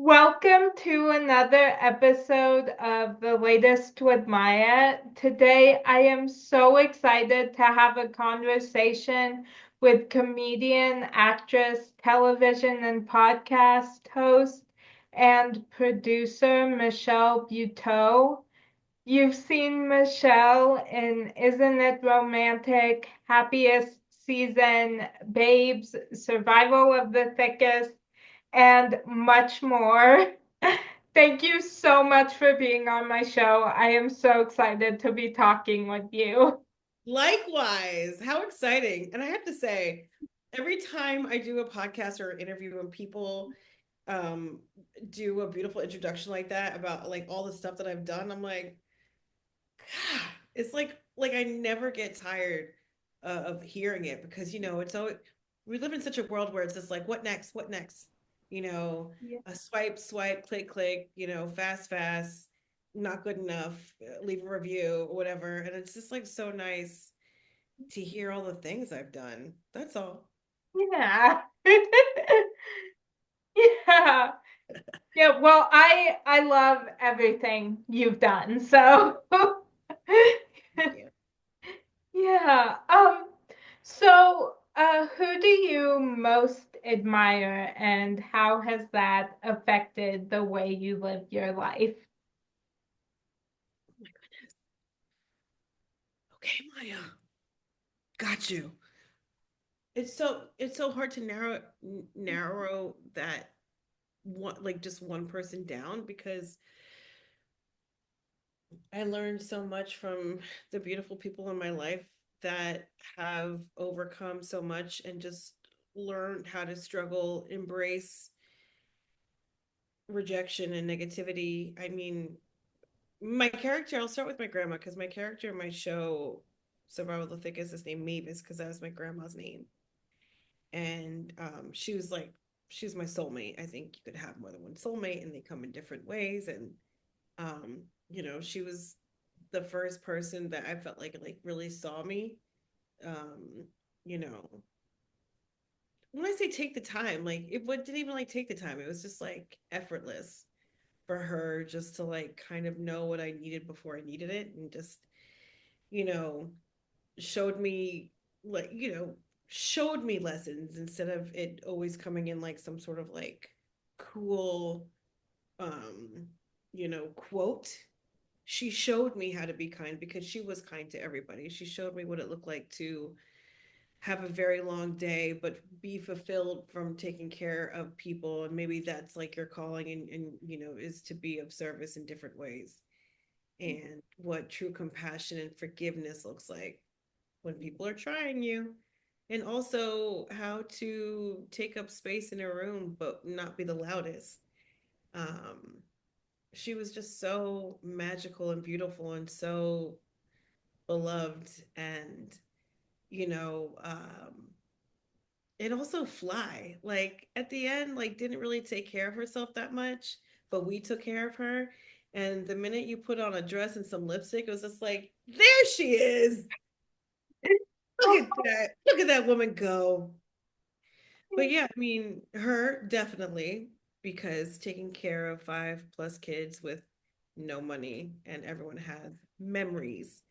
Welcome to another episode of The Latest with Maya. Today, I am so excited to have a conversation with comedian, actress, television, and podcast host and producer Michelle Buteau. You've seen Michelle in Isn't It Romantic, Happiest Season, Babes, Survival of the Thickest, and much more. Thank you so much for being on my show. I am so excited to be talking with you. Likewise, how exciting. And I have to say, every time I do a podcast or interview and people um do a beautiful introduction like that about like all the stuff that I've done, I'm like, God, it's like I never get tired of hearing it because it's so we live in such a world where it's just like what next, what next, Yeah. a swipe, click, click, fast, fast, not good enough, leave a review, whatever, and it's just like so nice to hear all the things I've done. That's all. Yeah. Yeah. Yeah, well, I love everything you've done. So, Thank you. yeah. Who do you most admire and how has that affected the way you live your life? Oh my goodness. Okay, Maya, got you. It's so hard to narrow that one, like just one person down, because I learned so much from the beautiful people in my life that have overcome so much and just learned how to struggle, embrace rejection and negativity. I mean, my character, I'll start with my grandma, because my character in my show, Survival of the Thickest, is named Mavis because that was my grandma's name. And she was my soulmate. I think you could have more than one soulmate and they come in different ways. And she was the first person that I felt like really saw me. Um, you know, when I say take the time, like didn't even like take the time. It was just like effortless for her just to like kind of know what I needed before I needed it, and just, you know, showed me like, showed me lessons instead of it always coming in like some sort of like cool um, quote. She showed me how to be kind because she was kind to everybody. She showed me what it looked like to have a very long day but be fulfilled from taking care of people, and maybe that's like your calling, and is to be of service in different ways, and what true compassion and forgiveness looks like when people are trying you, and also how to take up space in a room but not be the loudest. um she was just so magical and beautiful and so beloved, and you know um and also fly, like at the end, like didn't really take care of herself that much, but we took care of her. And the minute you put on a dress and some lipstick, it was just like, there she is. Look at that woman go. But yeah, I mean, her definitely, because taking care of 5+ kids with no money, and everyone has memories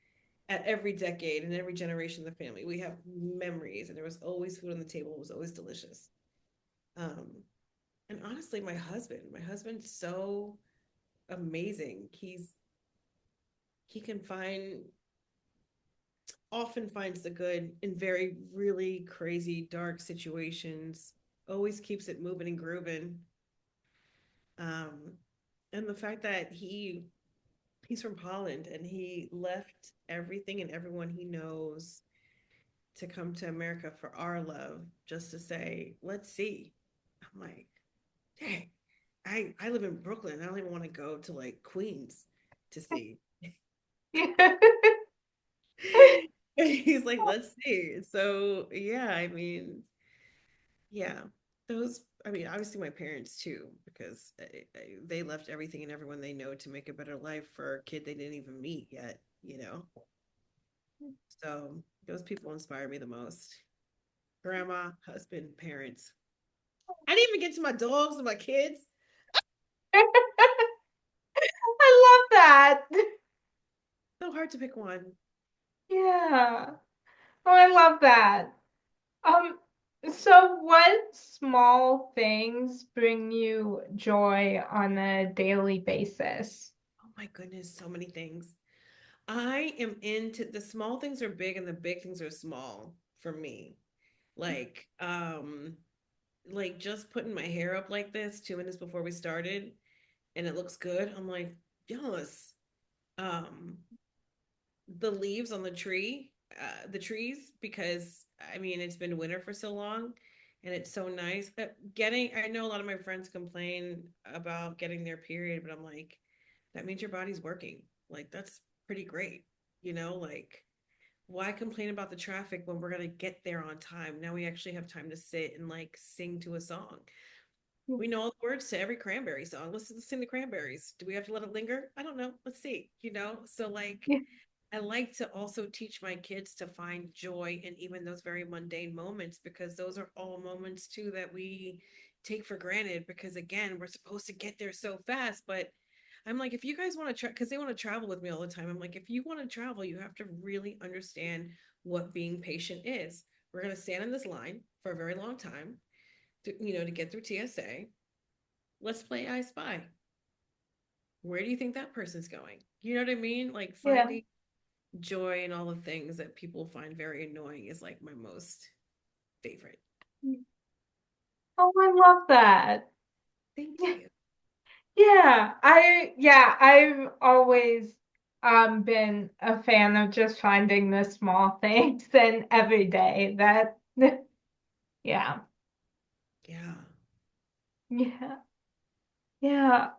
at every decade and every generation of the family. We have memories, and there was always food on the table. It was always delicious. Um, and honestly, my husband's so amazing. He can often finds the good in very really crazy dark situations. Always keeps it moving and grooving. Um, and the fact that he's from Holland and he left everything and everyone he knows to come to America for our love, just to say, let's see. I'm like, dang, I live in Brooklyn. I don't even want to go to like Queens to see. He's like, let's see. So yeah, I mean, yeah, those. I mean, obviously my parents too, because they left everything and everyone they know to make a better life for a kid they didn't even meet yet. So those people inspire me the most. Grandma, husband, parents. I didn't even get to my dogs and my kids. I love that. So hard to pick one. Yeah. Oh, I love that. Um, so what small things bring you joy on a daily basis? Oh my goodness, so many things. I am into the small things are big and the big things are small for me. Like, like just putting my hair up like this 2 minutes before we started and it looks good. I'm like, yes. Um, the leaves on the trees, because I mean, it's been winter for so long and it's so nice. I know a lot of my friends complain about getting their period, but I'm like, that means your body's working. Like, that's pretty great. Like, why complain about the traffic when we're going to get there on time? Now we actually have time to sit and like sing to a song. We know all the words to every Cranberry song. Let's sing the Cranberries. Do we have to let it linger? I don't know. Let's see. So like Yeah. I like to also teach my kids to find joy in even those very mundane moments, because those are all moments too that we take for granted, because again, we're supposed to get there so fast. But I'm like, if you guys want to try, because they want to travel with me all the time, I'm like, if you want to travel, you have to really understand what being patient is. We're going to stand in this line for a very long time to get through TSA. Let's play I Spy. Where do you think that person's going? You know what I mean? Like, Yeah. finding joy in all the things that people find very annoying is like my most favorite. Oh, I love that. Thank you. Yeah, I've always been a fan of just finding the small things in every day that yeah. Yeah. Yeah. Yeah.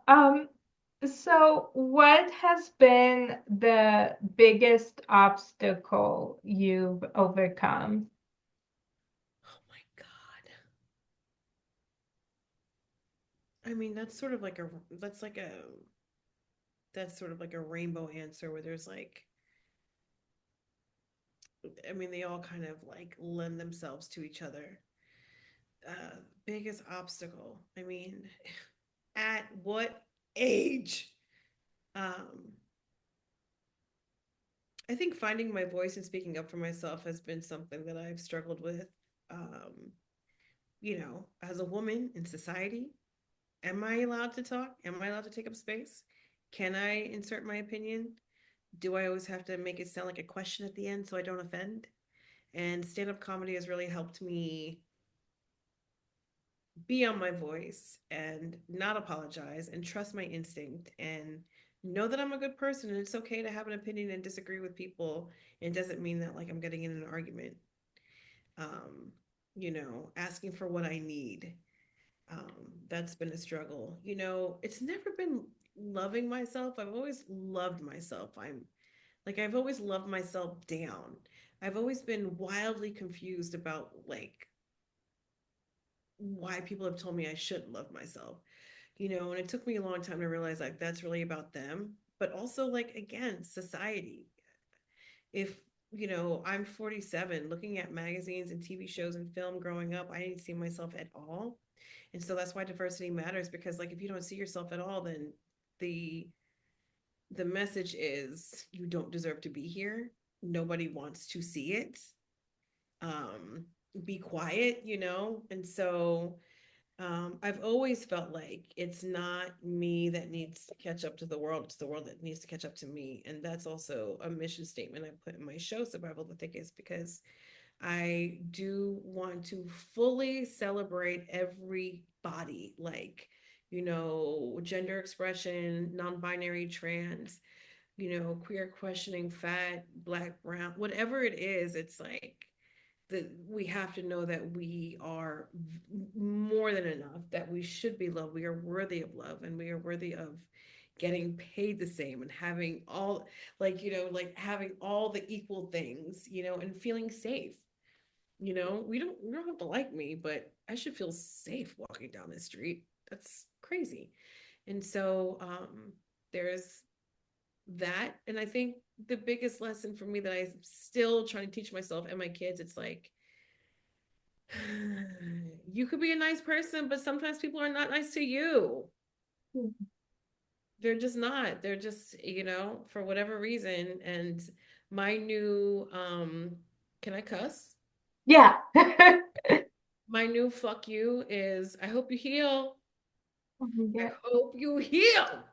So what has been the biggest obstacle you've overcome? Oh my God. I mean, that's sort of like a rainbow answer where there's like, I mean, they all kind of like lend themselves to each other. Biggest obstacle. I mean, at what age? Um, I think finding my voice and speaking up for myself has been something that I've struggled with. Um, as a woman in society, am I allowed to talk? Am I allowed to take up space? Can I insert my opinion? Do I always have to make it sound like a question at the end so I don't offend? And stand up comedy has really helped me be on my voice and not apologize and trust my instinct and know that I'm a good person and it's okay to have an opinion and disagree with people. It doesn't mean that like I'm getting in an argument. Um, asking for what I need. That's been a struggle. It's never been loving myself. I've always loved myself. I've always loved myself down. I've always been wildly confused about like why people have told me I shouldn't love myself. And it took me a long time to realize like that's really about them, but also like again, society. If I'm 47, looking at magazines and TV shows and film growing up, I didn't see myself at all. And so that's why diversity matters, because like if you don't see yourself at all, then the the message is you don't deserve to be here. Nobody wants to see it. Um, be quiet. And so I've always felt like it's not me that needs to catch up to the world, it's the world that needs to catch up to me. And that's also a mission statement I put in my show, Survival the Thickest, because I do want to fully celebrate every body, like, gender expression, non binary, trans, queer, questioning, fat, black, brown, whatever it is. It's like that we have to know that we are more than enough, that we should be loved. We are worthy of love and we are worthy of getting paid the same and having all like having all the equal things, and feeling safe. We don't have to like me, but I should feel safe walking down the street. That's crazy. And so there's that. And I think the biggest lesson for me that I'm still trying to teach myself and my kids, it's like you could be a nice person, but sometimes people are not nice to you. They're just not. They're just, for whatever reason. And my new can I cuss? Yeah. My new fuck you is I hope you heal. I Yeah. hope you heal.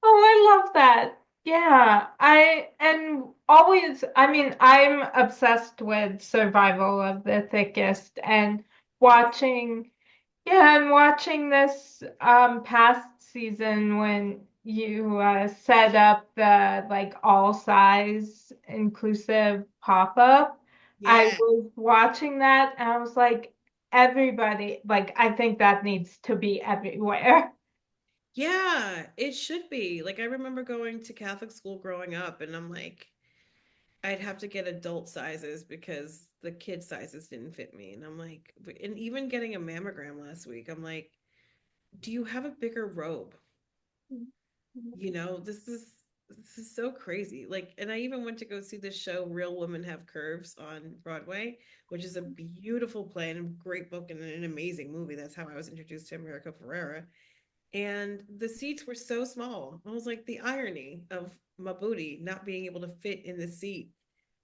Oh, I love that. Yeah, I mean, I'm obsessed with Survival of the Thickest and Yes. watching, yeah, and watching this past season when you set up the like all size inclusive pop-up. I Yeah. was watching that and I was like, everybody, like, I think that needs to be everywhere. Yeah, it should be. Like I remember going to Catholic school growing up and I'm like I'd have to get adult sizes because the kid sizes didn't fit me. And I'm like, and even getting a mammogram last week, I'm like, do you have a bigger robe? This is so crazy. Like, and I even went to go see this show, Real Women Have Curves, on Broadway, which is a beautiful play and a great book and an amazing movie. That's how I was introduced to America Ferrera. And the seats were so small. I was like, the irony of my booty not being able to fit in the seat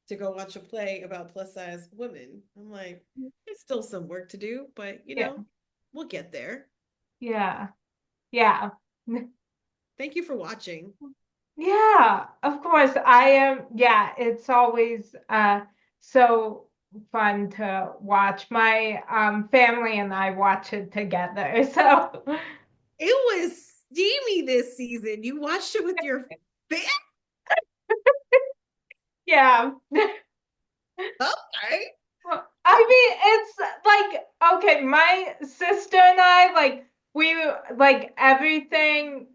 to go watch a play about plus size women. I'm like, it's still some work to do, but Yeah, we'll get there. yeah, yeah. Thank you for watching. Yeah, of course. I am. Yeah, it's always so fun to watch. My family and I watch it together. So It was steamy this season. You watched it with your family? yeah. Okay. Well, I mean, it's like, okay, my sister and I, like, we like everything.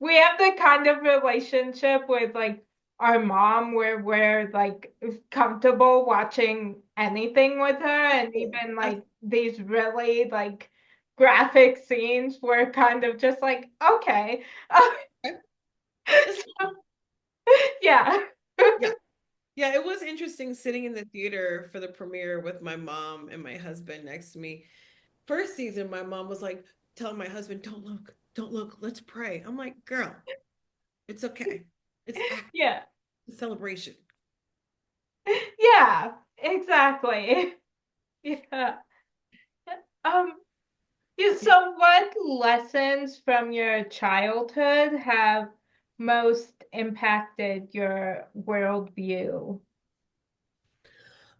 We have the kind of relationship with like our mom where we're like comfortable watching anything with her, and Oh, even like these really like graphic scenes, we're kind of just like, okay. okay. That's fine. Yeah. Yeah. Yeah, it was interesting sitting in the theater for the premiere with my mom and my husband next to me. First season, my mom was like telling my husband, don't look, let's pray. I'm like, girl, it's okay. It's act, Yeah. it's celebration. Yeah, exactly. Yeah. Um, yeah, so what lessons from your childhood have most impacted your worldview?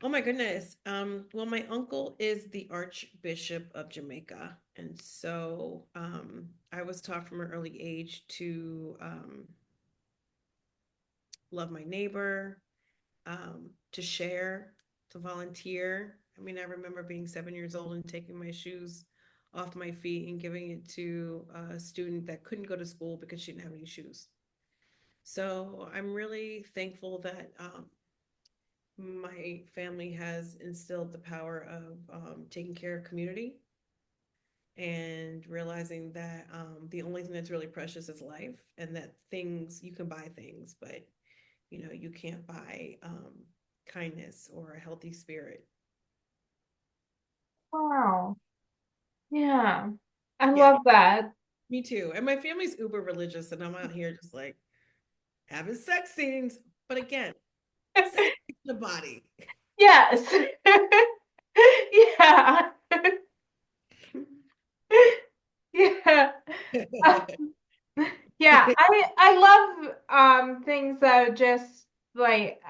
Oh my goodness. Well, my uncle is the Archbishop of Jamaica. And so I was taught from an early age to love my neighbor, to share, to volunteer. I mean, I remember being 7 years old and taking my shoes off my feet and giving it to a student that couldn't go to school because she didn't have any shoes. So I'm really thankful that my family has instilled the power of taking care of community and realizing that the only thing that's really precious is life, and that things you can buy things, but you can't buy kindness or a healthy spirit. Wow. Yeah. I Yeah, love that. me too. And my family's uber religious, and I'm out here just like having sex scenes. But again, sex in the body. Yes. Yeah. Yeah. Yeah, I love things that are just like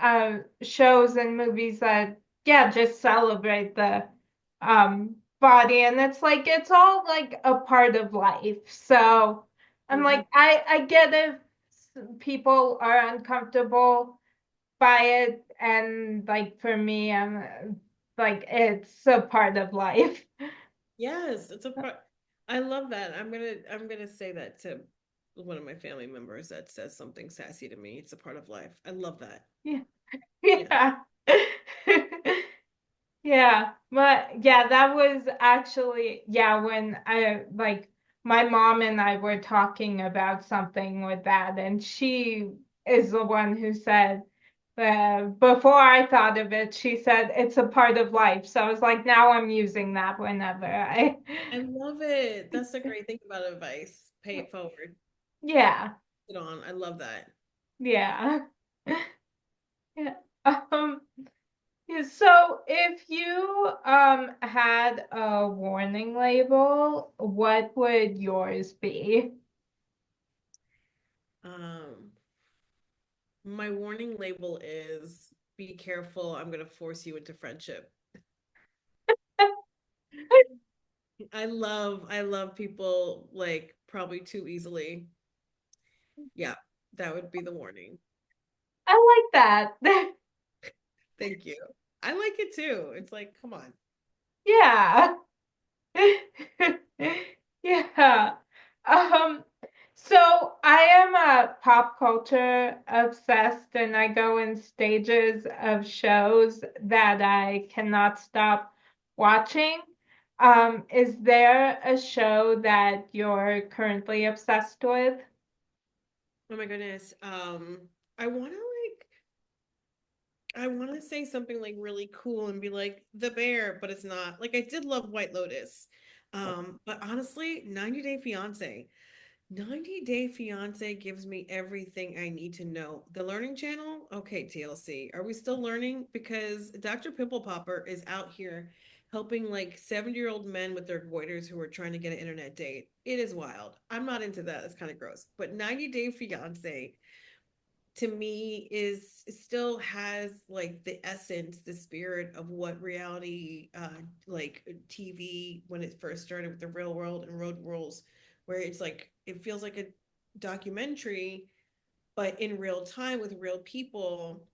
shows and movies that yeah, just celebrate the body, and it's like it's all like a part of life. So I'm like 100. I get if people are uncomfortable by it, and like for me I'm like it's a part of life. Yes, it's a part. I love that. I'm gonna say that to one of my family members that says something sassy to me. It's a part of life. I love that. Yeah. Yeah. Yeah. Yeah, but yeah, that was actually, yeah, when I like my mom and I were talking about something with that, and she is the one who said, Before I thought of it, she said it's a part of life. So I was like, now I'm using that whenever I. I love it. That's a great thing about advice. Pay it forward. Yeah, Put it on. I love that. yeah, yeah. Um, yeah, so if you had a warning label, what would yours be? Um, my warning label is be careful. I'm going to force you into friendship. I love people like probably too easily. Yeah, that would be the warning. I like that. Thank you. I like it too. It's like, come on. Yeah. Yeah. Um, so I am a pop culture obsessed and I go in stages of shows that I cannot stop watching. Is there a show that you're currently obsessed with? Oh my goodness. I want to I want to say something like really cool and be like the bear, but it's not. Like I did love White Lotus. But honestly, 90 Day Fiance. 90 Day Fiance gives me everything I need to know. The Learning Channel? Okay, TLC. Are we still learning? Because Dr. Pimple Popper is out here helping like 70-year-old men with their goiters who are trying to get an internet date. It is wild. I'm not into that. It's kind of gross. But 90 Day Fiance to me is still has like the essence, the spirit of what reality like TV when it first started with the real world and road rules, where it's like it feels like a documentary but in real time with real people.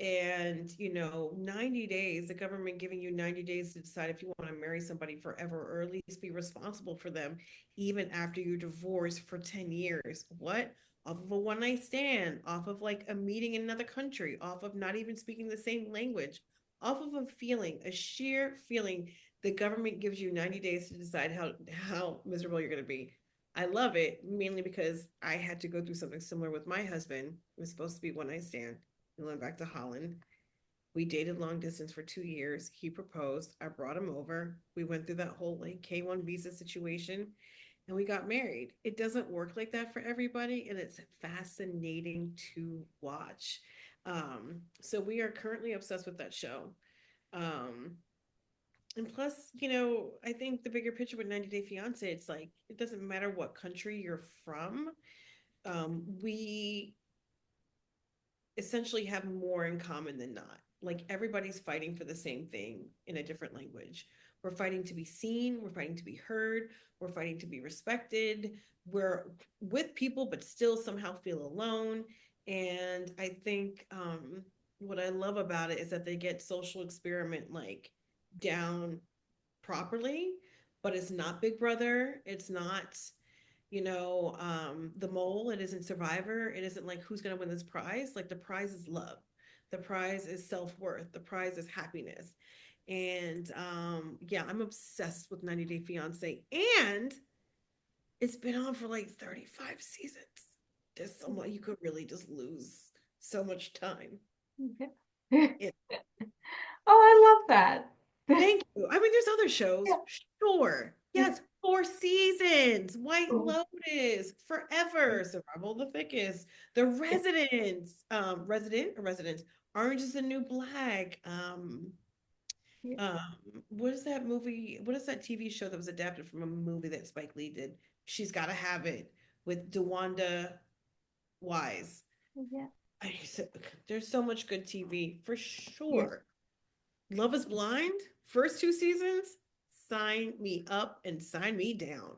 And 90 days, the government giving you 90 days to decide if you want to marry somebody forever or at least be responsible for them even after you're divorced for 10 years. What? Off of a one night stand, off of like a meeting in another country, off of not even speaking the same language, off of a feeling, a sheer feeling. The government gives you 90 days to decide how miserable you're going to be. I love it mainly because I had to go through something similar with my husband. It was supposed to be one night stand. We went back to Holland. We dated long distance for 2 years. He proposed. I brought him over. We went through that whole like K1 visa situation and we got married. It doesn't work like that for everybody, and it's fascinating to watch. So we are currently obsessed with that show. Um, and plus, I think the bigger picture with 90 Day Fiance, it's like it doesn't matter what country you're from. We essentially have more in common than not. Like everybody's fighting for the same thing in a different language. We're fighting to be seen, we're fighting to be heard, we're fighting to be respected. We're with people, but still somehow feel alone. And I think what I love about it is that they get social experiment like down properly, but it's not Big Brother. It's not the mole. It isn't Survivor. It isn't like who's going to win this prize. Like the prize is love. The prize is self-worth. The prize is happiness. And yeah, I'm obsessed with 90 Day Fiance. And it's been on for like 35 seasons. There's so much you could really just lose so much time. It, Oh, I love that. thank you. I mean, there's other shows, sure. Yeah. Yes, 4 seasons. White Lotus, Forever, Survival of the Thickest, The Residents, Residents, Orange is the New Black. Um, what is that movie? What is that TV show that was adapted from a movie that Spike Lee did? She's Gotta Have It with DeWanda Wise. Yeah. I, there's so much good TV for Yeah. sure. Love is Blind, first 2 seasons, sign me up and sign me down.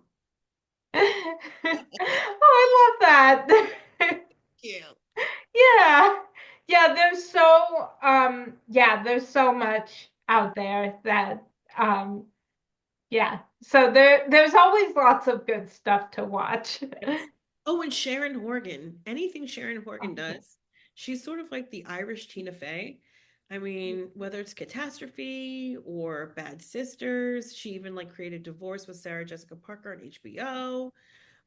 Oh, I love that. Yeah. Yeah. Yeah, there's so much out there that yeah. So there's always lots of good stuff to watch. Yes. Oh, and Sharon Horgan. Anything Sharon Oh, Horgan yeah. does, she's sort of like the Irish Tina Fey. I mean, whether it's Catastrophe or Bad Sisters, she even like created Divorce with Sarah Jessica Parker on HBO.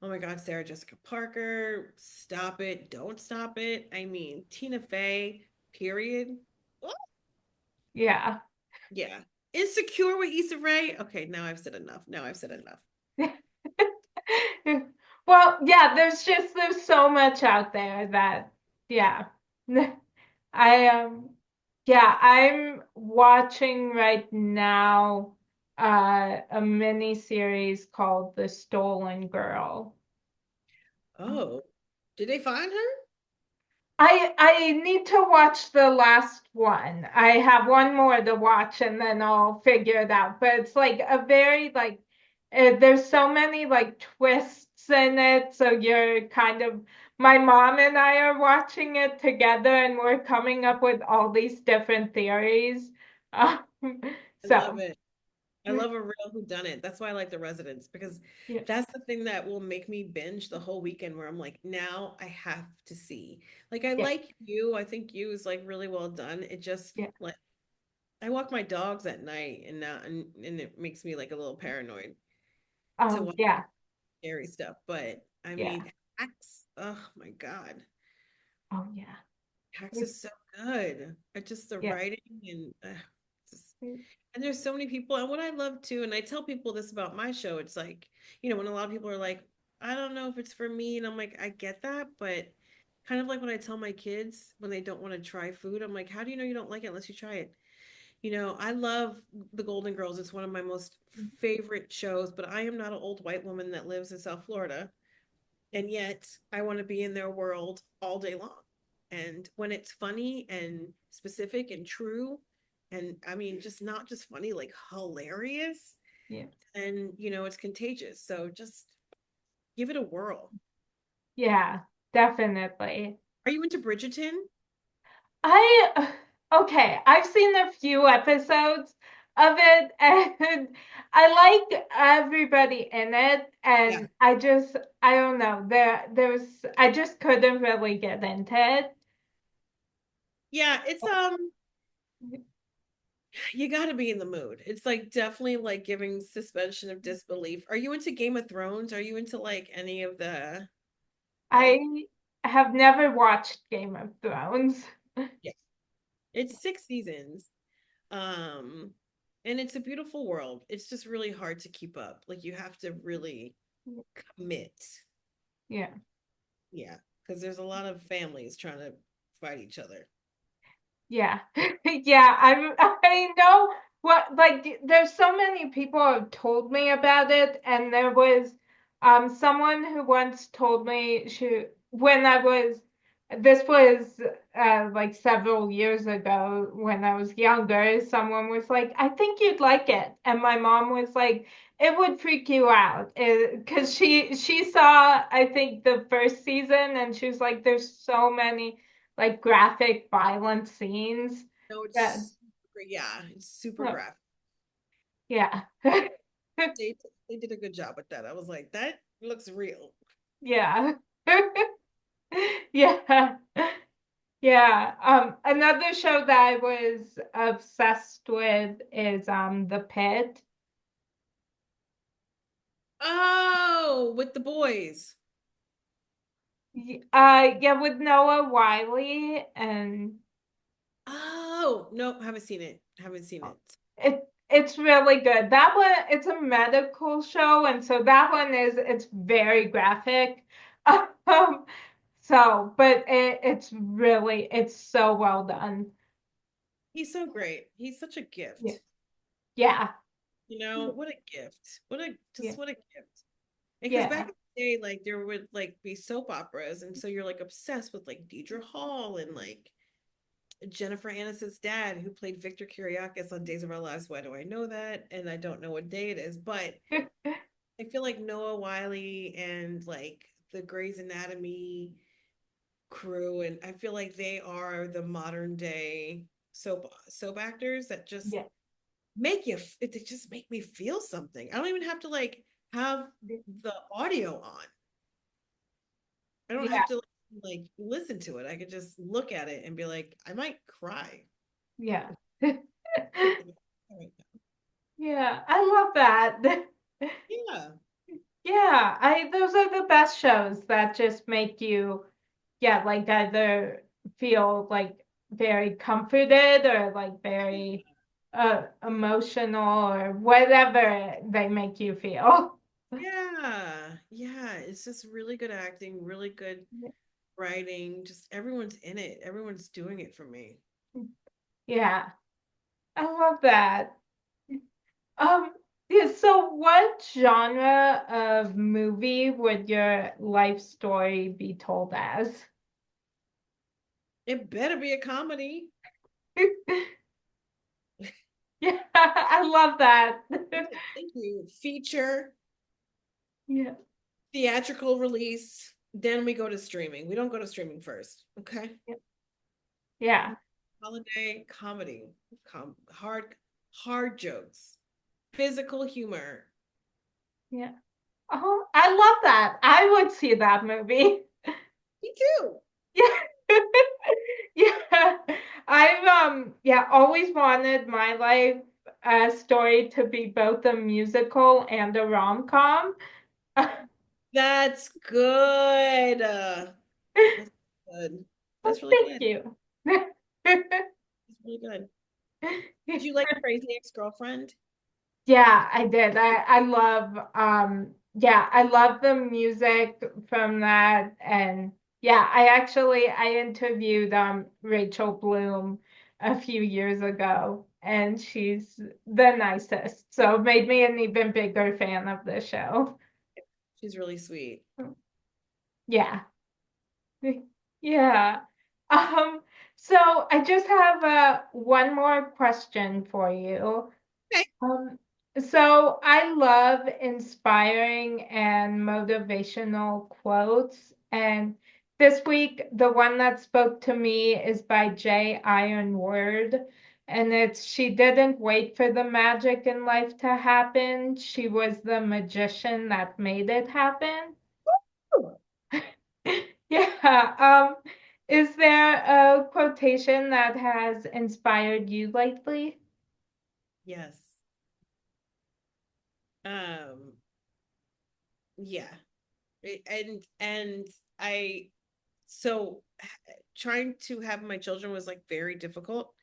Oh my God, Sarah Jessica Parker, stop it, don't stop it. I mean, Tina Fey, period. Oh, Yeah. yeah. Insecure with Issa Rae. Okay, now I've said enough. Now I've said enough. Well, yeah, there's so much out there that yeah. I yeah, I'm watching right now a mini series called The Stolen Girl. Oh, did they find her? I need to watch the last one. I have one more to watch and then I'll figure it out. But it's like a very like there's so many like twists in it. So you're kind of my mom and I are watching it together and we're coming up with all these different theories. Um, I love so it. I love a real whodunit. That's why I like The Residents because yeah, that's the thing that will make me binge the whole weekend where I'm like, now I have to see. Like I yeah, like You. I think You is like really well done. It just yeah. like I walk my dogs at night and now and it makes me like a little paranoid to watch Yeah, scary stuff. But I yeah. mean, Hacks, oh my God. Oh yeah. Hacks is so good. Just the Yeah. writing and just and there's so many people. And what I love too, and I tell people this about my show, it's like, when a lot of people are like, I don't know if it's for me. And I'm like, I get that. But kind of like when I tell my kids when they don't want to try food, I'm like, how do you know you don't like it unless you try it? I love The Golden Girls. It's one of my most favorite shows, but I am not an old white woman that lives in South Florida. And yet I want to be in their world all day long. And when it's funny and specific and true, and I mean, just not just funny, like hilarious, Yeah. and it's contagious. So just give it a whirl. Yeah, definitely. Are you into Bridgerton? I okay, I've seen a few episodes of it and I like everybody in it Yeah. and I don't know, there's I just couldn't really get into it. Yeah, it's you got to be in the mood. It's like definitely like giving suspension of disbelief. Are you into Game of Thrones? Are you into like any of the like I have never watched Game of Thrones. yeah. It's 6 seasons. Um, and it's a beautiful world. It's just really hard to keep up. Like you have to really commit. Yeah. Yeah, because there's a lot of families trying to fight each other. Yeah. Yeah, I know what like there's so many people have told me about it and there was someone who once told me she when I was this was like several years ago when I was younger, someone was like, "I think you'd like it." And my mom was like, "It would freak you out." Because she saw I think the first season and she was like, "There's so many like graphic violent scenes No, that yeah, it's super oh, graphic. yeah. They did a good job with that. I was like, that looks real. Yeah. Yeah. Yeah. Another show that I was obsessed with is The Pit. Oh, with the boys. Yeah, with Noah Wiley and Oh, nope, haven't seen it. Haven't seen it. it's really good. That one it's a medical show, and so that one is it's very graphic. Um, so, but it's so well done. He's so great. He's such a Yeah, gift. yeah, What a gift. yeah, What a gift. Because back yeah, in the day, like there would like be soap operas, and so you're like obsessed with like Deidre Hall and like Jennifer Aniston's dad, who played Victor Kiriakis on Days of Our Lives. Why do I know that? And I don't know what day it is, but I feel like Noah Wiley and like the Grey's Anatomy crew, and I feel like they are the modern day soap actors that just yeah, they just make me feel something. I don't even have to like have the audio on. I don't have yeah, to like listen to it. I could just look at it and be like, I might cry. yeah. Thinking about it right Yeah, I love that. now. Yeah, I those are the best shows that just make you, yeah, like either feel like very comforted or like very emotional or whatever they make you feel. Yeah. Yeah. It's just really good acting, really good writing. Just everyone's in it. Everyone's doing it for me. Yeah, I love that. Um, yeah, so what genre of movie would your life story be told as? It better be a comedy. Yeah, I love that. Yeah, thank you. Feature, Yeah, theatrical release, then we go to streaming. We don't go to streaming first. Okay. yeah, Holiday comedy, hard jokes, physical humor. yeah. Oh, I love that. I would see that movie. Me too. Yeah. Yeah. I've yeah, always wanted my life story to be both a musical and a rom-com. That's good. That's good. Well, That's really thank good. you. That's really good. Did you like Crazy Ex-Girlfriend? Yeah, I did. I love yeah, I love the music from that. And yeah, I interviewed Rachel Bloom a few years ago, and she's the nicest. So it made me an even bigger fan of the show. She's really sweet. Yeah. Yeah. Um, so I just have one more question for you. Okay. Um, so I love inspiring and motivational quotes. And this week, the one that spoke to me is by Jay Ironword. And it's, she didn't wait for the magic in life to happen. She was the magician that made it happen. Yeah. Is there a quotation that has inspired you lately? Yes. Um, yeah. And I so trying to have my children was like very difficult,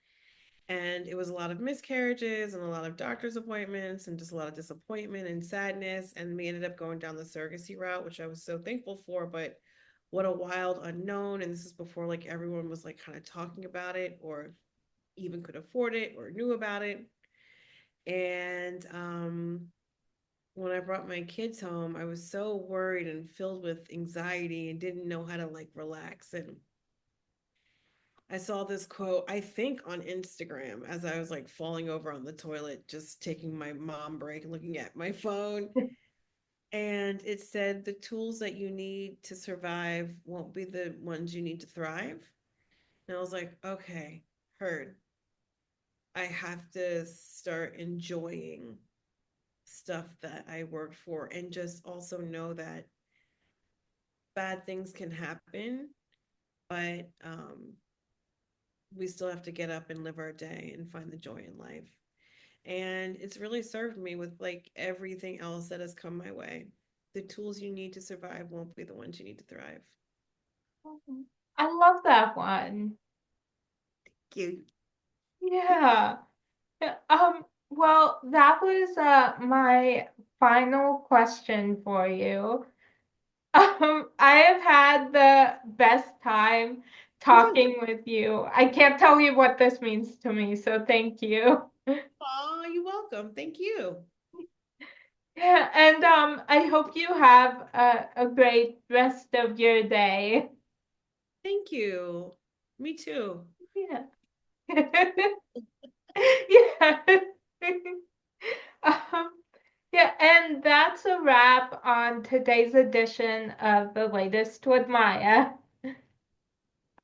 and it was a lot of miscarriages and a lot of doctor's appointments and just a lot of disappointment and sadness, and we ended up going down the surrogacy route, which I was so thankful for, but what a wild unknown. And this is before like everyone was like kind of talking about it or even could afford it or knew about it. And when I brought my kids home, I was so worried and filled with anxiety and didn't know how to like relax. And I saw this quote, I think on Instagram, as I was like falling over on the toilet, just taking my mom break, looking at my phone. And it said, the tools that you need to survive won't be the ones you need to thrive. And I was like, okay, heard. I have to start enjoying stuff that I worked for and just also know that bad things can happen, but we still have to get up and live our day and find the joy in life. And it's really served me with like everything else that has come my way. The tools you need to survive won't be the ones you need to thrive. I love that one. Cute. Yeah. Well, that was my final question for you. I have had the best time Me too. talking with you. I can't tell you what this means to me, so thank you. Oh, you're welcome. Thank you. Yeah, and I hope you have a great rest of your day. Thank you. Me too. Yeah. Yeah. Um, yeah, and that's a wrap on today's edition of The Latest with Maya.